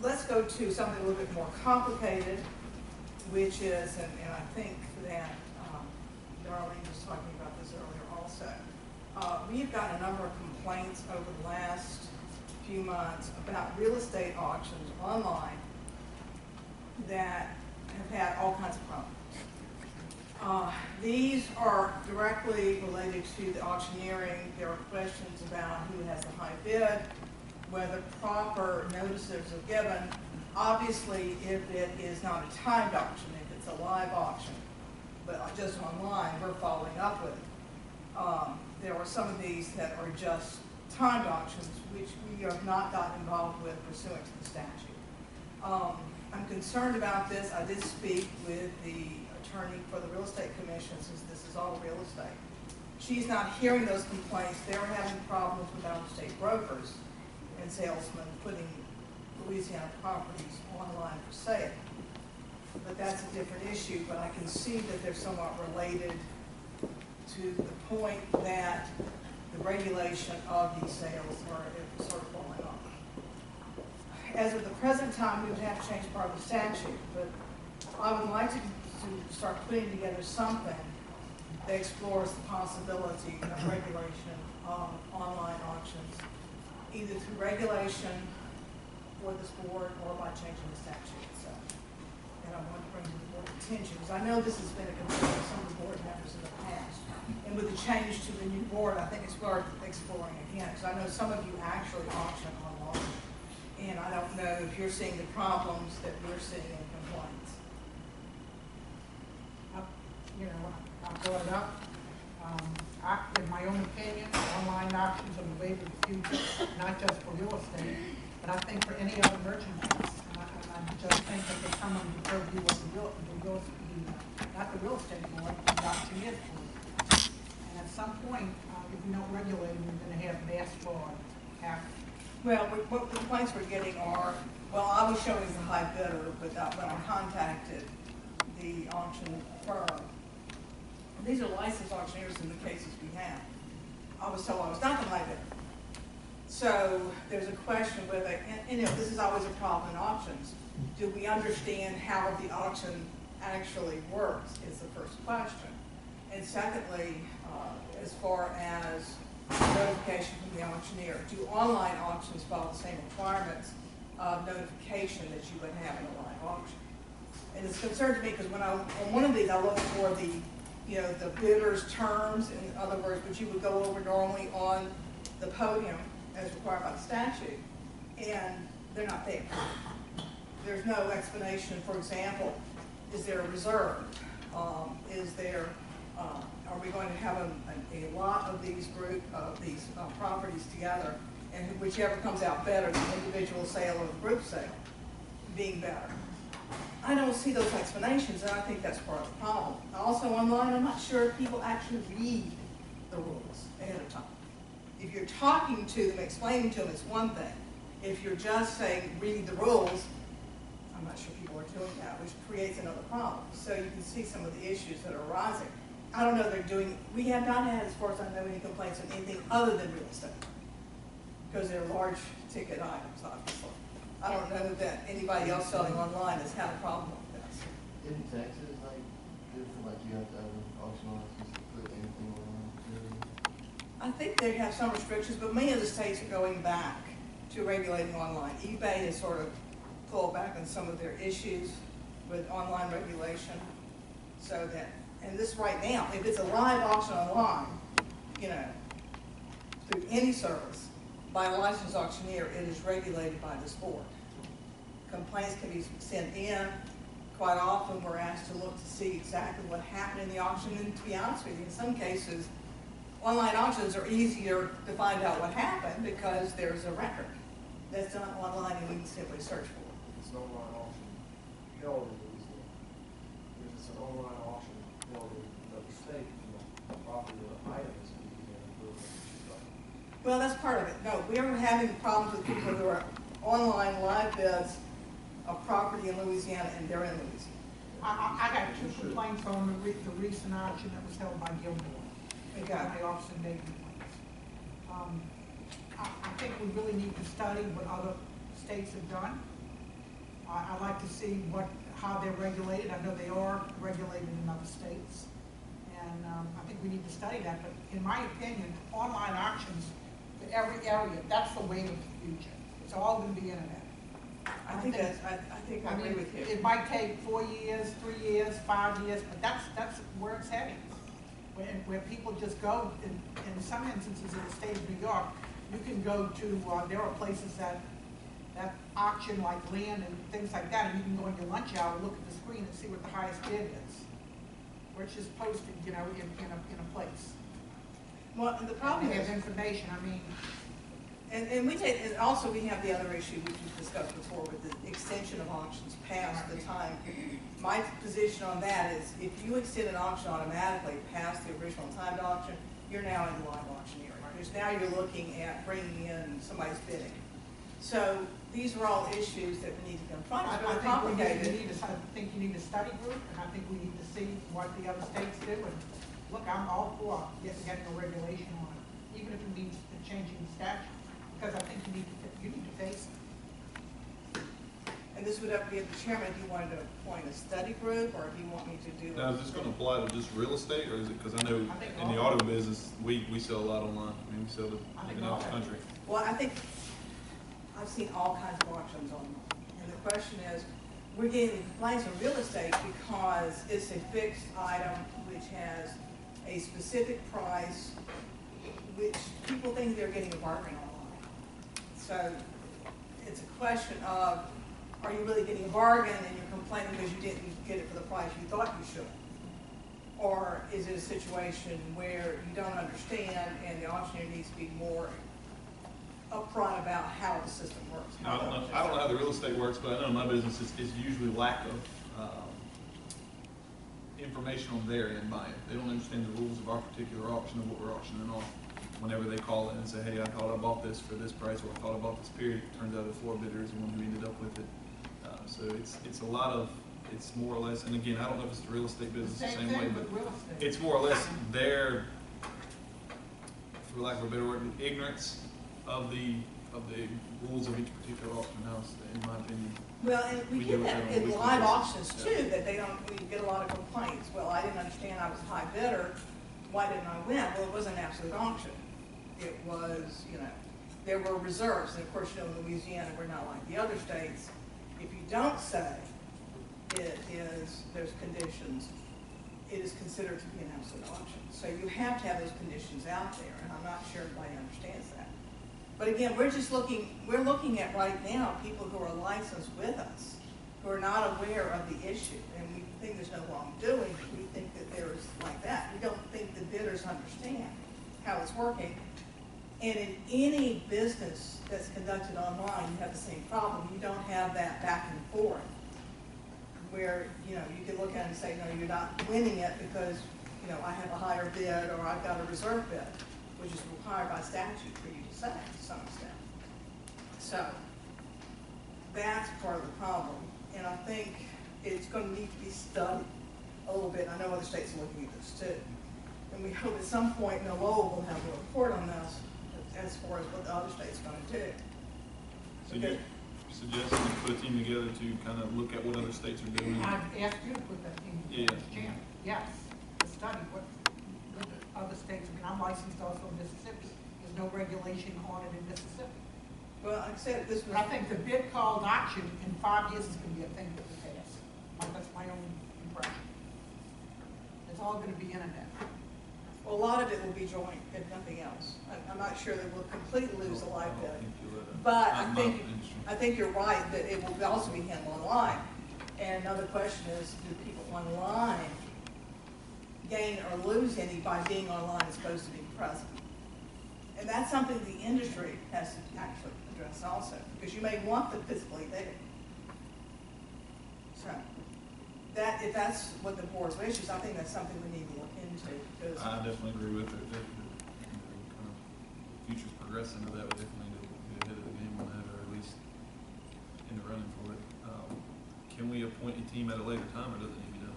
let's go to something a little bit more complicated, which is, and I think that Darlene was talking about this earlier also. We've got a number of complaints over the last few months about real estate auctions online that have had all kinds of problems. These are directly related to the auctioneering. There are questions about who has the high bid, whether proper notices are given. Obviously, if it is not a timed auction, if it's a live auction, but just online, we're following up with it. There are some of these that are just timed auctions, which we have not gotten involved with pursuant to the statute. I'm concerned about this. I did speak with the attorney for the Real Estate Commission, since this is all real estate. She's not hearing those complaints. They're having problems with out-of-state brokers and salesmen putting Louisiana properties online for sale. But that's a different issue, but I can see that they're somewhat related to the point that the regulation of these sales are sort of falling off. As of the present time, we would have to change part of the statute, but I would like to start putting together something that explores the possibility of regulation of online auctions, either through regulation for this board or by changing the statute itself. And I want to bring to the board's attention, because I know this has been a concern of some of the board members in the past. And with the change to the new board, I think it's worth exploring again, because I know some of you actually auction online. And I don't know if you're seeing the problems that we're seeing in complaints. I brought it up. In my own opinion, online auctions are the way of the future, not just for real estate, but I think for any other merchandise. I just think that they come under the purview of not the real estate board, but the auctioneer's board. And at some point, if we don't regulate them, we're going to have mass fraud happen. Well, what the complaints we're getting are, well, I was showing the high bidder, but when I contacted the auction firm, these are licensed auctioneers in the cases we have, I was told I was not the high bidder. So there's a question whether, and this is always a problem in auctions. Do we understand how the auction actually works is the first question. And secondly, as far as notification from the auctioneer, do online auctions follow the same requirements of notification that you would have in a live auction? And it's a concern to me because when on one of these I look for the the bidder's terms, in other words, which you would go over normally on the podium as required by the statute, and they're not there. There's no explanation. For example, is there a reserve? Are we going to have a lot of these properties together, and whichever comes out better, the individual sale or the group sale being better? I don't see those explanations, and I think that's part of the problem. Also online, I'm not sure if people actually read the rules ahead of time. If you're talking to them, explaining to them, it's one thing. If you're just saying, read the rules, I'm not sure people are doing that, which creates another problem. So you can see some of the issues that are arising. I don't know they're doing, we have not had, as far as I know, any complaints on anything other than real estate, because they're large ticket items, obviously. I don't know that anybody else selling online has had a problem with this. In Texas, you have to have an auction license to put anything online? I think they have some restrictions, but many of the states are going back to regulating online. eBay has sort of pulled back on some of their issues with online regulation, so that, and this right now, if it's a live auction online, through any service by a licensed auctioneer, it is regulated by this board. Complaints can be sent in. Quite often we're asked to look to see exactly what happened in the auction, and to be honest with you, in some cases, online auctions are easier to find out what happened because there's a record that's done online and we can simply search for it. It's an online auction held in Louisiana. If it's an online auction held in another state, the property or the item is in Louisiana. Well, that's part of it. No, we're having problems with people who are online live bids of property in Louisiana, and they're in Louisiana. I got two complaints on the recent auction that was held by Gilmore. Okay. My officer made complaints. I think we really need to study what other states have done I'd like to see how they're regulated. I know they are regulated in other states. And I think we need to study that, but in my opinion, online auctions for every area, that's the wave of the future. It's all gonna be internet. I think I agree mean, with you. it might take 4 years, 3 years, 5 years, but that's where it's heading. Where people just go, in some instances in the state of New York, you can go to, there are places that auction like land and things like that, and you can go in your lunch hour, look at the screen and see what the highest bid is. Where it's just posted, you know, in a place. Well, and the problem They is, have information, I mean, and we take, and also we have the other issue which we've discussed before with the extension of auctions past the time. My position on that is if you extend an auction automatically past the original timed auction, you're now in live auctioneering. Because now you're looking at bringing in somebody's bidding. So these are all issues that we need to confront. It's really complicated. I think you need a study group, and I think we need to see what the other states do. And look, I'm all for getting a regulation on it, even if it means changing the statute, because I think you need to face it. And this would have to be at the chairman if you wanted to appoint a study group, or if you want me to do. Now, is this going to apply to just real estate, or is it, because I know in the auto business, we sell a lot online. I mean, we sell to even out the country. Well, I think I've seen all kinds of auctions online. And the question is, we're getting complaints on real estate because it's a fixed item which has a specific price, which people think they're getting a bargain online. So it's a question of, are you really getting a bargain and you're complaining because you didn't get it for the price you thought you should? Or is it a situation where you don't understand and the auctioneer needs to be more upfront about how the system works? Now, I don't know how the real estate works, but I know in my business it's usually lack of information on their end buying. They don't understand the rules of our particular auction and what we're auctioning off. Whenever they call in and say, hey, I thought I bought this for this price, or I thought I bought this period, it turns out the floor bidder is the one who ended up with it. So it's a lot of, it's more or less, and again, I don't know if it's the real estate business the same way, but real estate. it's more or less their, for lack of a better word, ignorance of the rules of each particular auction house, in my opinion. Well, and we do get it that on a in weekly live basis. auctions too, that they don't, we get a lot of complaints. Well, I didn't understand, I was a high bidder, why didn't I win? Well, it wasn't an absolute auction. It was, you know, there were reserves, and of course, you know, in Louisiana, we're not like the other states. If you don't say it is, there's conditions, it is considered to be an absolute auction. So you have to have those conditions out there, and I'm not sure everybody understands that. But again, we're looking at right now people who are licensed with us, who are not aware of the issue, and we think there's no wrongdoing. We think that there's like that. We don't think the bidders understand how it's working. And in any business that's conducted online, you have the same problem. You don't have that back and forth where, you know, you can look at it and say, no, you're not winning it because, you know, I have a higher bid or I've got a reserve bid, which is required by statute for you to say to some extent. So that's part of the problem. And I think it's going to need to be studied a little bit. I know other states are looking at this too. And we hope at some point LALB will have a report on this as far as what the other states are going to do. So you're suggesting to put a team together to kind of look at what other states are doing? I've asked you to put that in, Yeah. Jim. Yes, to study what the other states, I mean, I'm licensed also in Mississippi. There's no regulation on it in Mississippi. Well, like I said, this was. I think the bid called auction in 5 years is going to be a thing that we pass. That's my own impression. It's all going to be internet. Well, a lot of it will be joint, if nothing else. I'm not sure that we'll completely lose the live bid. But I think you're right that it will also be handled online. And another question is, do people online gain or lose any by being online as opposed to being present? And that's something the industry has to actually address also, because you may want them physically there. So that, if that's what the board's wishes, I think that's something we need to look into. Because I definitely agree with it. Kind of future's progressing to that, we definitely need to be ahead of the game on that, or at least in the running for it. Can we appoint a team at a later time, or does it need to be done?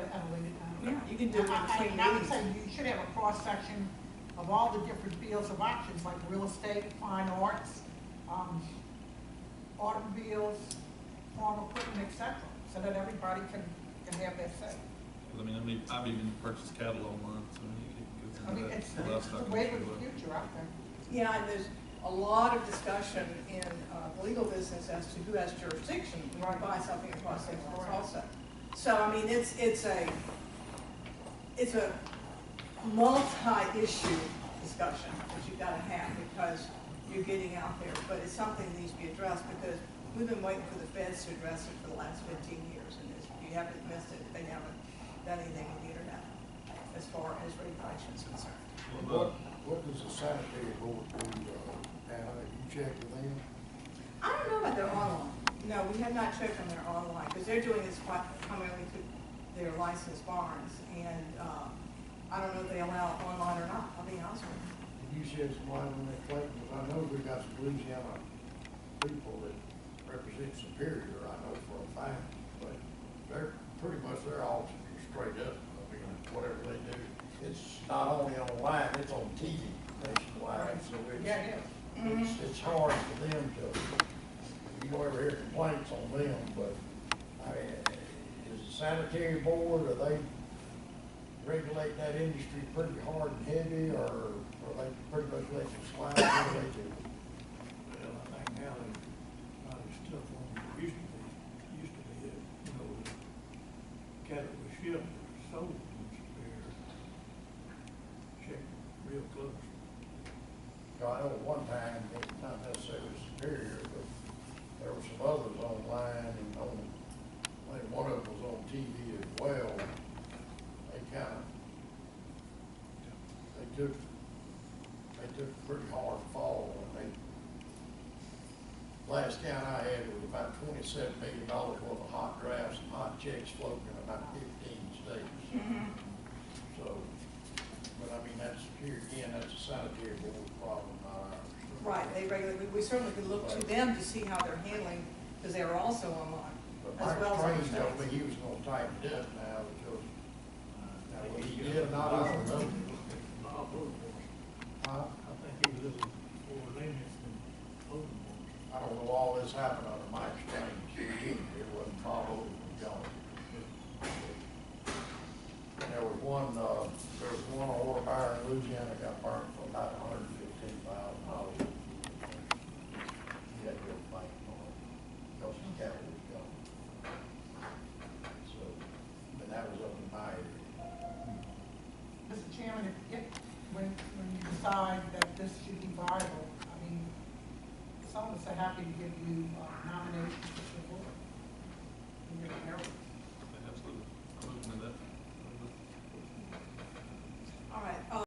At a later time. yeah, you can do it in between I would meetings. say you should have a cross-section of all the different fields of auctions, like real estate, fine arts, automobiles, farm put an et cetera, so that everybody can have their say. I mean, I've even purchased cattle online, so I mean, it it's goes into that. the Livestock way of industry. the future, I think. Yeah, and there's a lot of discussion in the legal business as to who has jurisdiction when you buy something across state lines also. So, I mean, it's a multi-issue discussion that you've got to have because you're getting out there, but it's something that needs to be addressed because we've been waiting for the feds to address it for the last 15 years, and you haven't missed it. They haven't done anything with the internet as far as regulation is concerned. What does the sanitary board do, Anna, have you checked with them? I don't know about their online. No, we have not checked on their online because they're doing this primarily to their licensed barns, and I don't know if they allow online or not. I'll be honest with you. Have you shed some light on that, Clayton? Because I know we got some Louisiana people that represent Superior, I know for a fact, but they're pretty much, their auctions are straight up. I mean, whatever they do, it's not only online, it's on TV nationwide, so it's hard for them to, you don't ever hear complaints on them, but I mean, is the sanitary board, are they regulate that industry pretty hard and heavy, or they pretty much let you slide? What do they do? Well, I think now they're not as tough on them as used to be. The cattle was shipped or sold in Superior, checked real close. I know at one time, not necessarily Superior, but there were some others online, and I think one of them was on TV as well. They took a pretty hard fall, and last count I had was about $27 million worth of hot drafts and hot checks floating in about 15 states. So, but I mean, here again, that's a sanitary board problem, not ours. Right, they regularly, we certainly could look to them to see how they're handling, because they are also online, But as Mike well as Train other told me states. he was gonna tighten it up now, because, now what he did, not, I don't know. Not voting for us. Huh? I think he was looking for limits and voting for us. I don't know all this happened under Mike Strange. It wasn't followed and gone. And there was one order buyer in Louisiana got burnt for about $115,000. He had to go fight for it because his cattle was gone. So, but that was up in my area. Mr. Chairman, when you decide that this should be viable, I mean, some of us are happy to give you